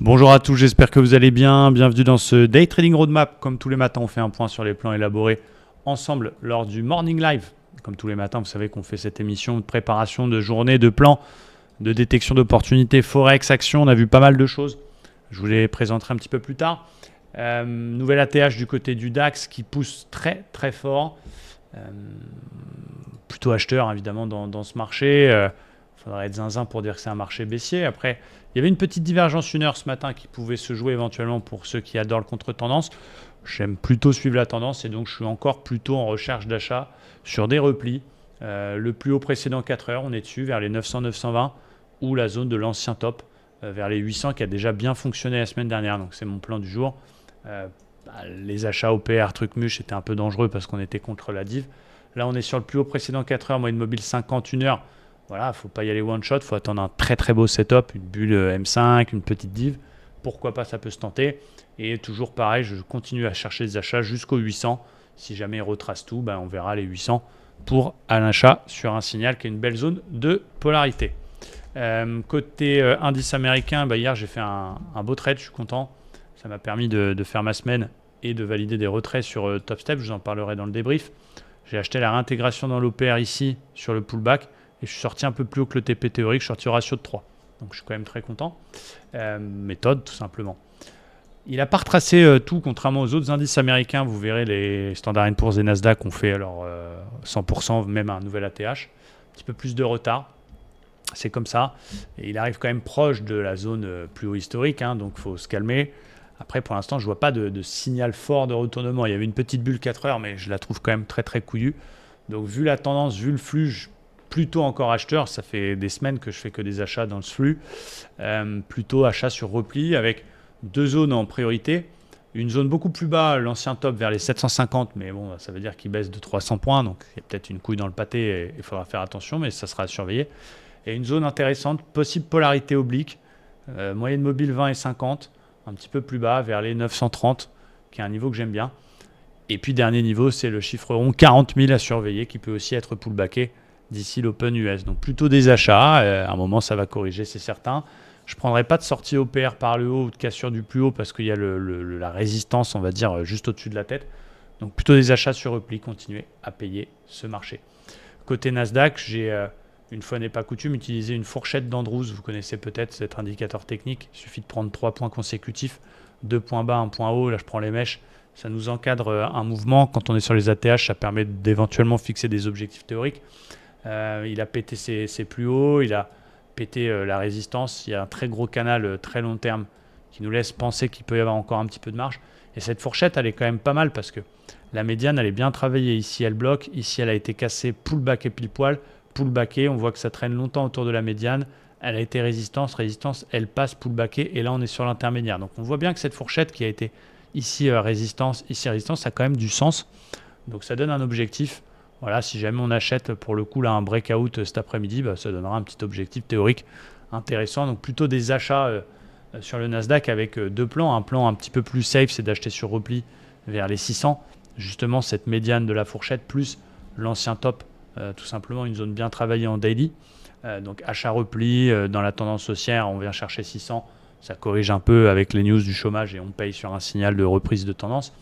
Bonjour à tous, j'espère que vous allez bien. Bienvenue dans ce Day Trading Roadmap. Comme tous les matins, on fait un point sur les plans élaborés ensemble lors du Morning Live. Comme tous les matins, vous savez qu'on fait cette émission de préparation de journée, de plans, de détection d'opportunités, Forex, actions. On a vu pas mal de choses. Je vous les présenterai un petit peu plus tard. Nouvelle ATH du côté du DAX qui pousse très très fort. Plutôt acheteur évidemment dans ce marché. Faudrait être zinzin pour dire que c'est un marché baissier. Après, il y avait une petite divergence une heure ce matin qui pouvait se jouer éventuellement pour ceux qui adorent le contre-tendance. J'aime plutôt suivre la tendance et donc je suis encore plutôt en recherche d'achat sur des replis. Le plus haut précédent 4 heures, on est dessus vers les 900-920 ou la zone de l'ancien top vers les 800 qui a déjà bien fonctionné la semaine dernière. Donc c'est mon plan du jour. Les achats OPR, truc muche, c'était un peu dangereux parce qu'on était contre la div. Là, on est sur le plus haut précédent 4 heures, moyenne mobile 50, 1 heure. Voilà, il ne faut pas y aller one shot, il faut attendre un très très beau setup, une bulle M5, une petite div. Pourquoi pas, ça peut se tenter. Et toujours pareil, je continue à chercher des achats jusqu'aux 800. Si jamais il retrace tout, on verra les 800 pour un achat sur un signal qui est une belle zone de polarité. Côté indice américain, hier j'ai fait un beau trade, je suis content. Ça m'a permis de faire ma semaine et de valider des retraits sur Top Step. Je vous en parlerai dans le débrief. J'ai acheté la réintégration dans l'OPR ici sur le pullback. Et je suis sorti un peu plus haut que le TP théorique, je suis sorti au ratio de 3. Donc je suis quand même très content. Méthode, tout simplement. Il n'a pas retracé tout, contrairement aux autres indices américains. Vous verrez, les Standard & Poor's et Nasdaq ont fait alors 100%, même un nouvel ATH. Un petit peu plus de retard. C'est comme ça. Et il arrive quand même proche de la zone plus haut historique, donc il faut se calmer. Après, pour l'instant, je ne vois pas de signal fort de retournement. Il y avait une petite bulle 4 heures, mais je la trouve quand même très très couillue. Donc vu la tendance, vu le flux, plutôt encore acheteur, ça fait des semaines que je fais que des achats dans ce flux, plutôt achat sur repli avec deux zones en priorité, une zone beaucoup plus bas, l'ancien top vers les 750, mais bon, ça veut dire qu'il baisse de 300 points, donc il y a peut-être une couille dans le pâté et il faudra faire attention, mais ça sera à surveiller. Et une zone intéressante, possible polarité oblique, moyenne mobile 20 et 50, un petit peu plus bas vers les 930, qui est un niveau que j'aime bien. Et puis dernier niveau, c'est le chiffre rond 40 000 à surveiller, qui peut aussi être pullbacké d'ici l'Open US. Donc plutôt des achats. À un moment, ça va corriger, c'est certain. Je ne prendrai pas de sortie OPR par le haut ou de cassure du plus haut parce qu'il y a la résistance, on va dire, juste au-dessus de la tête. Donc plutôt des achats sur repli, continuer à payer ce marché. Côté Nasdaq, j'ai, une fois n'est pas coutume, utilisé une fourchette d'Andrews. Vous connaissez peut-être cet indicateur technique. Il suffit de prendre 3 points consécutifs, 2 points bas, 1 point haut. Là, je prends les mèches. Ça nous encadre un mouvement. Quand on est sur les ATH, ça permet d'éventuellement fixer des objectifs théoriques. Il a pété ses plus hauts, il a pété la résistance. Il y a un très gros canal très long terme qui nous laisse penser qu'il peut y avoir encore un petit peu de marge. Et cette fourchette, elle est quand même pas mal parce que la médiane, elle est bien travaillée. Ici, elle bloque. Ici, elle a été cassée, pullback et pile poil. Pullbacké, on voit que ça traîne longtemps autour de la médiane. Elle a été résistance, elle passe, pullbacké. Et là, on est sur l'intermédiaire. Donc, on voit bien que cette fourchette qui a été ici résistance, ici résistance, ça a quand même du sens. Donc, ça donne un objectif. Voilà, si jamais on achète pour le coup là un breakout cet après-midi, ça donnera un petit objectif théorique intéressant. Donc plutôt des achats sur le Nasdaq avec deux plans. Un plan un petit peu plus safe, c'est d'acheter sur repli vers les 600. Justement cette médiane de la fourchette plus l'ancien top, tout simplement une zone bien travaillée en daily. Donc achat repli dans la tendance haussière, on vient chercher 600. Ça corrige un peu avec les news du chômage et on paye sur un signal de reprise de tendance.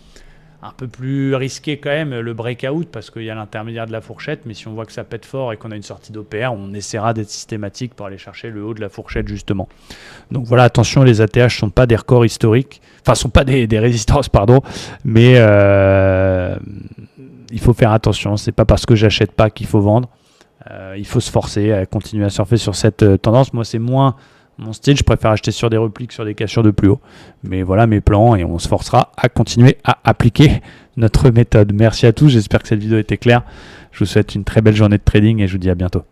Un peu plus risqué quand même le breakout parce qu'il y a l'intermédiaire de la fourchette, mais si on voit que ça pète fort et qu'on a une sortie d'OPR, on essaiera d'être systématique pour aller chercher le haut de la fourchette justement. Donc voilà, attention, les ATH ne sont pas des records historiques, enfin sont pas des résistances, pardon, mais il faut faire attention, c'est pas parce que j'achète pas qu'il faut vendre, il faut se forcer à continuer à surfer sur cette tendance. Moi c'est moins mon style, je préfère acheter sur des replis que sur des cassures de plus haut. Mais voilà mes plans et on se forcera à continuer à appliquer notre méthode. Merci à tous, j'espère que cette vidéo était claire. Je vous souhaite une très belle journée de trading et je vous dis à bientôt.